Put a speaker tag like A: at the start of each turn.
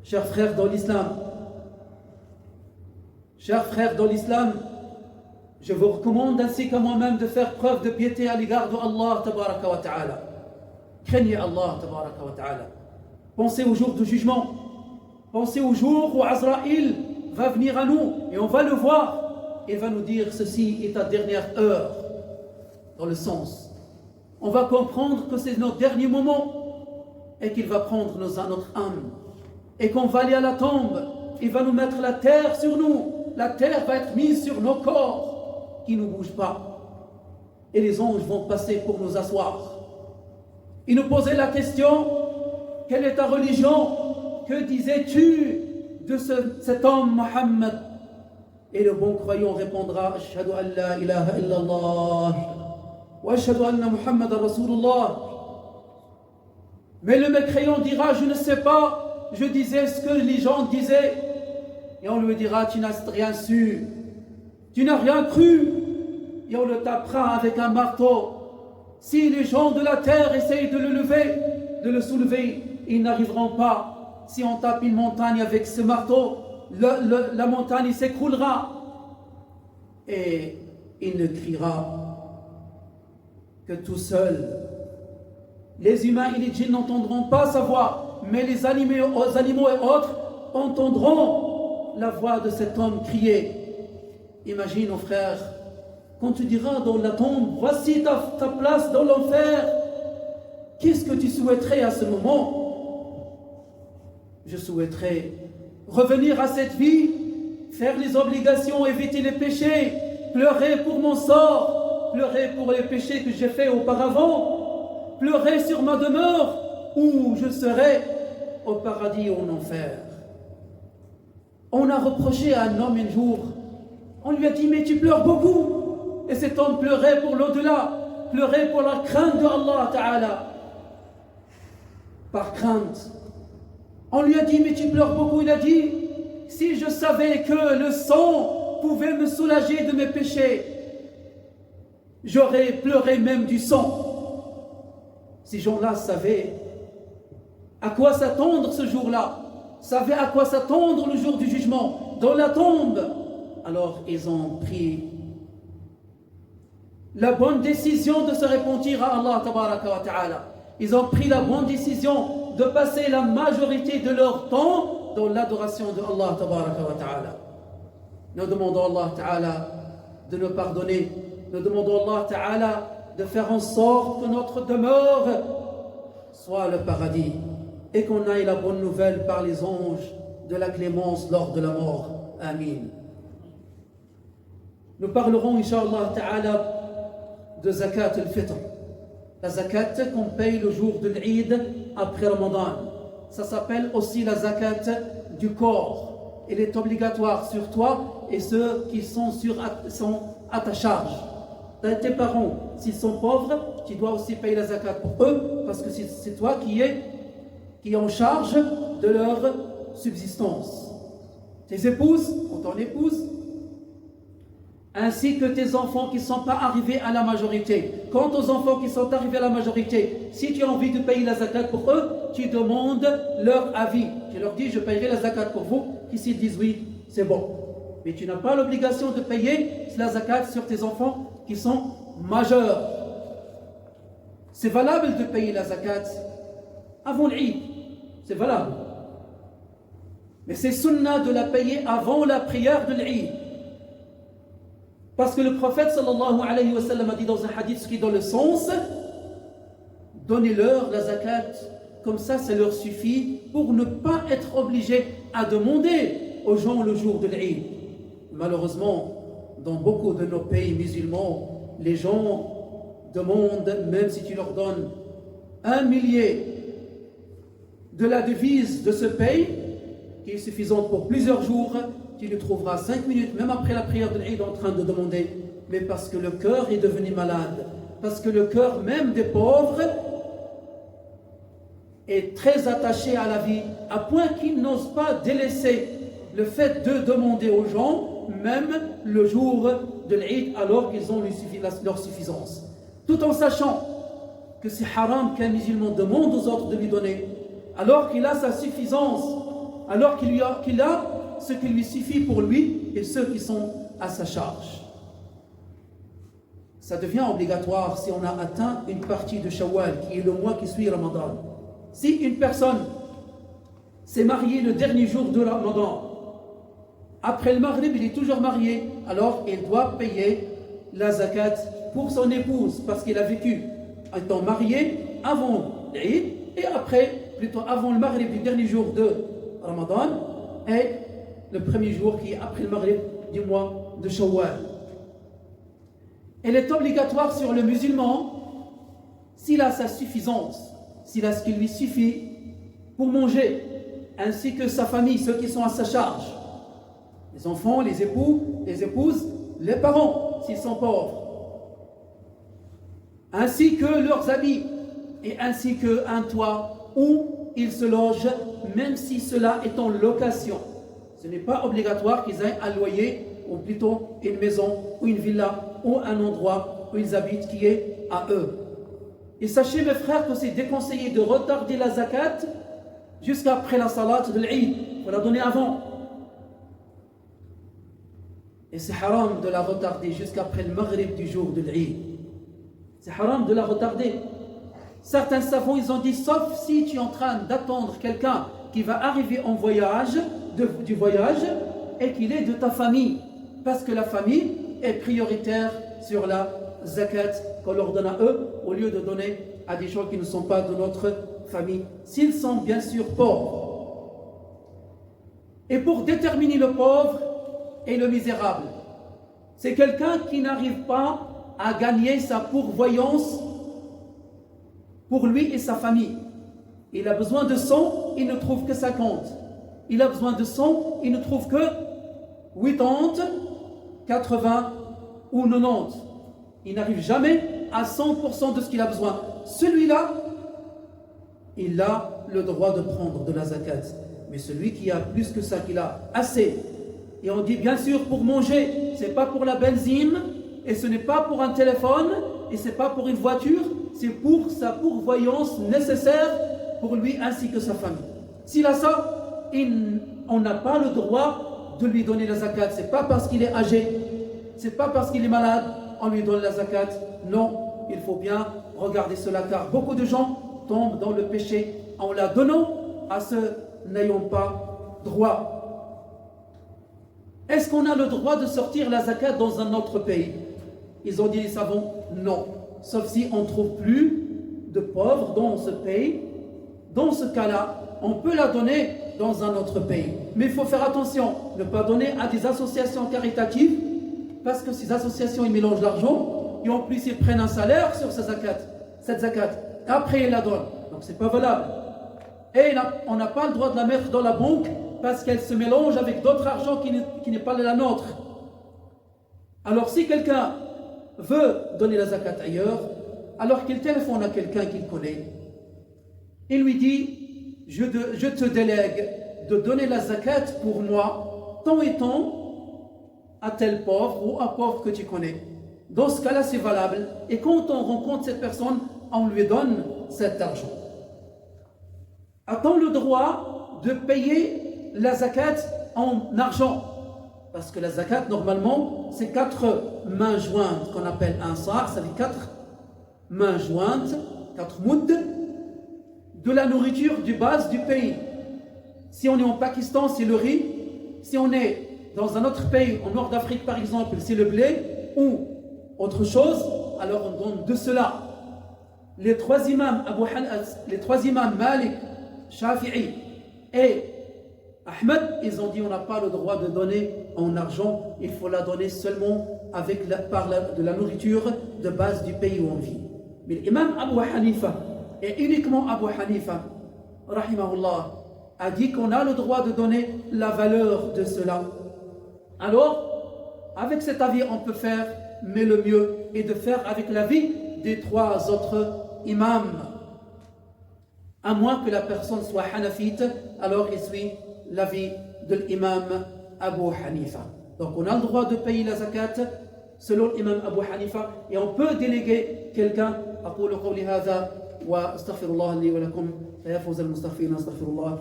A: Chers frères dans l'islam, je vous recommande ainsi qu'à moi-même de faire preuve de piété à l'égard de Allah tabaraka wa ta'ala. Craignez Allah tabaraka wa ta'ala. Pensez au jour du jugement. Pensez au jour où Azraïl va venir à nous et on va le voir et va nous dire ceci est ta dernière heure. Dans le sens, on va comprendre que c'est notre dernier moment et qu'il va prendre notre âme et qu'on va aller à la tombe. Il va nous mettre la terre sur nous. La terre va être mise sur nos corps qui ne bougent pas. Et les anges vont passer pour nous asseoir. Ils nous posaient la question, quelle est ta religion? Que disais-tu de cet homme Mohammed? Et le bon croyant répondra, Ashhadu an la ilaha illallah wa ashhadu anna Muhammadan Rasulullah. Mais le mécréant dira, je ne sais pas, je disais ce que les gens disaient. Et on lui dira, tu n'as rien su, tu n'as rien cru. Et on le tapera avec un marteau. Si les gens de la terre essayent de le lever, de le soulever, ils n'arriveront pas. Si on tape une montagne avec ce marteau, la montagne s'écroulera. Et il ne criera que tout seul. Les humains et les djinns n'entendront pas sa voix, mais les animaux et autres entendront la voix de cet homme crier. Imagine, mon frère, quand tu diras dans la tombe, voici ta place dans l'enfer, qu'est-ce que tu souhaiterais à ce moment? Je souhaiterais revenir à cette vie, faire les obligations, éviter les péchés, pleurer pour mon sort, pleurer pour les péchés que j'ai faits auparavant, pleurer sur ma demeure, où je serai au paradis ou en enfer. On a reproché à un homme un jour, on lui a dit, mais tu pleures beaucoup. Et cet homme pleurait pour l'au-delà, pleurait pour la crainte de Allah Ta'ala. Par crainte. On lui a dit, mais tu pleures beaucoup. Il a dit, si je savais que le sang pouvait me soulager de mes péchés, j'aurais pleuré même du sang. Ces gens-là savaient à quoi s'attendre ce jour-là, savaient à quoi s'attendre le jour du jugement, dans la tombe. Alors ils ont pris la bonne décision de se repentir à Allah tabaraka wa ta'ala. Ils ont pris la bonne décision de passer la majorité de leur temps dans l'adoration de Allah tabaraka wa ta'ala. Nous demandons à Allah ta'ala de nous pardonner. Nous demandons à Allah ta'ala de faire en sorte que notre demeure soit le paradis et qu'on aille la bonne nouvelle par les anges de la clémence lors de la mort. Amin. Nous parlerons, Inch'Allah ta'ala, de Zakat al-Fitr. La Zakat qu'on paye le jour de l'Eid après Ramadan. Ça s'appelle aussi la Zakat du corps. Elle est obligatoire sur toi et ceux qui sont à ta charge. Tes parents, s'ils sont pauvres, tu dois aussi payer la Zakat pour eux parce que c'est toi qui es en charge de leur subsistance. Tes épouses, ou ton épouse, ainsi que tes enfants qui ne sont pas arrivés à la majorité. Quant aux enfants qui sont arrivés à la majorité, si tu as envie de payer la zakat pour eux, tu demandes leur avis. Tu leur dis, je paierai la zakat pour vous, qui s'ils disent oui, c'est bon. Mais tu n'as pas l'obligation de payer la zakat sur tes enfants qui sont majeurs. C'est valable de payer la zakat avant l'Eid. C'est valable. Mais c'est sunnah de la payer avant la prière de l'Eid. Parce que le prophète sallallahu alayhi wa sallam a dit dans un hadith qui est dans le sens, donnez-leur la zakat, comme ça leur suffit pour ne pas être obligé à demander aux gens le jour de l'Eid. Malheureusement, dans beaucoup de nos pays musulmans, les gens demandent, même si tu leur donnes 1 millier de la devise de ce pays, qui est suffisante pour plusieurs jours, tu le trouveras 5 minutes, même après la prière de l'Eid, en train de demander. Mais parce que le cœur est devenu malade, parce que le cœur même des pauvres est très attaché à la vie, à point qu'ils n'osent pas délaisser le fait de demander aux gens, même le jour de l'Eid, alors qu'ils ont leur suffisance. Tout en sachant que c'est haram qu'un musulman demande aux autres de lui donner, alors qu'il a sa suffisance. alors qu'il a ce qui lui suffit pour lui et ceux qui sont à sa charge. Ça devient obligatoire si on a atteint une partie de Shawwal, qui est le mois qui suit Ramadan. Si une personne s'est mariée le dernier jour de Ramadan, après le Maghrib, il est toujours marié, alors il doit payer la zakat pour son épouse, parce qu'il a vécu étant marié avant l'Eid, et après, plutôt avant le Maghrib du dernier jour de Ramadan, et le premier jour qui est après le Maghrib du mois de Shawwal. Elle est obligatoire sur le musulman s'il a sa suffisance, s'il a ce qui lui suffit pour manger, ainsi que sa famille, ceux qui sont à sa charge, les enfants, les époux, les épouses, les parents, s'ils sont pauvres, ainsi que leurs habits, et ainsi qu'un toit où ils se logent, même si cela est en location. Ce n'est pas obligatoire qu'ils aient un loyer, ou plutôt une maison, ou une villa, ou un endroit où ils habitent qui est à eux. Et sachez mes frères que c'est déconseillé de retarder la zakat jusqu'après la salat de l'Eid. Il faut la donner avant. Et c'est haram de la retarder jusqu'après le Maghrib du jour de l'Eid. C'est haram de la retarder. Certains savants, ils ont dit, sauf si tu es en train d'attendre quelqu'un qui va arriver en voyage, du voyage, et qu'il est de ta famille. Parce que la famille est prioritaire sur la zakat qu'on leur donne à eux, au lieu de donner à des gens qui ne sont pas de notre famille, s'ils sont bien sûr pauvres. Et pour déterminer le pauvre et le misérable, c'est quelqu'un qui n'arrive pas à gagner sa pourvoyance pour lui et sa famille. Il a besoin de 100, il ne trouve que 50. Il a besoin de 100, il ne trouve que 80, 80 ou 90. Il n'arrive jamais à 100% de ce qu'il a besoin. Celui-là, il a le droit de prendre de la zakat. Mais celui qui a plus que ça, qu'il a assez, et on dit bien sûr pour manger, c'est pas pour la benzine, et ce n'est pas pour un téléphone, et c'est pas pour une voiture, c'est pour sa pourvoyance nécessaire pour lui ainsi que sa famille. S'il a ça, on n'a pas le droit de lui donner la zakat. C'est pas parce qu'il est âgé, c'est pas parce qu'il est malade, on lui donne la zakat. Non, il faut bien regarder cela, car beaucoup de gens tombent dans le péché en la donnant à ceux n'ayant pas droit. Est-ce qu'on a le droit de sortir la zakat dans un autre pays? Ils ont dit, les savants, non. Sauf si on ne trouve plus de pauvres dans ce pays. Dans ce cas-là, on peut la donner dans un autre pays. Mais il faut faire attention, ne pas donner à des associations caritatives, parce que ces associations, ils mélangent l'argent, et en plus, ils prennent un salaire sur cette zakat. Après, ils la donnent. Donc, ce n'est pas valable. Et on n'a pas le droit de la mettre dans la banque, parce qu'elle se mélange avec d'autres argent qui n'est pas la nôtre. Alors, si quelqu'un veut donner la zakat ailleurs, alors qu'il téléphone à quelqu'un qu'il connaît, il lui dit, je te délègue de donner la zakat pour moi, tant et tant, à tel pauvre ou à pauvre que tu connais. Dans ce cas-là, c'est valable. Et quand on rencontre cette personne, on lui donne cet argent. A-t-on le droit de payer la zakat en argent? Parce que la zakat, normalement, c'est 4 mains jointes qu'on appelle un sar, ça veut dire 4 mains jointes, 4 mouds, de la nourriture du base du pays. Si on est en Pakistan, c'est le riz. Si on est dans un autre pays, en Nord d'Afrique par exemple, c'est le blé ou autre chose, alors on donne de cela. Les 3 imams, Malik, Shafi'i et Ahmed, ils ont dit on n'a pas le droit de donner en argent, il faut la donner seulement par de la nourriture de base du pays où on vit. Mais l'imam Abu Hanifa, et uniquement Abu Hanifa, rahimahullah, a dit qu'on a le droit de donner la valeur de cela. Alors, avec cet avis, on peut faire, mais le mieux est de faire avec l'avis des 3 autres imams. À moins que la personne soit hanafite, alors il suit l'avis de l'imam Abu Hanifa. Donc on a le droit de payer la zakat selon l'imam Abu Hanifa, et on peut déléguer quelqu'un. أقول قولي هذا وأستغفر الله لي ولكم فيفوز المستغفرين. أستغفر الله.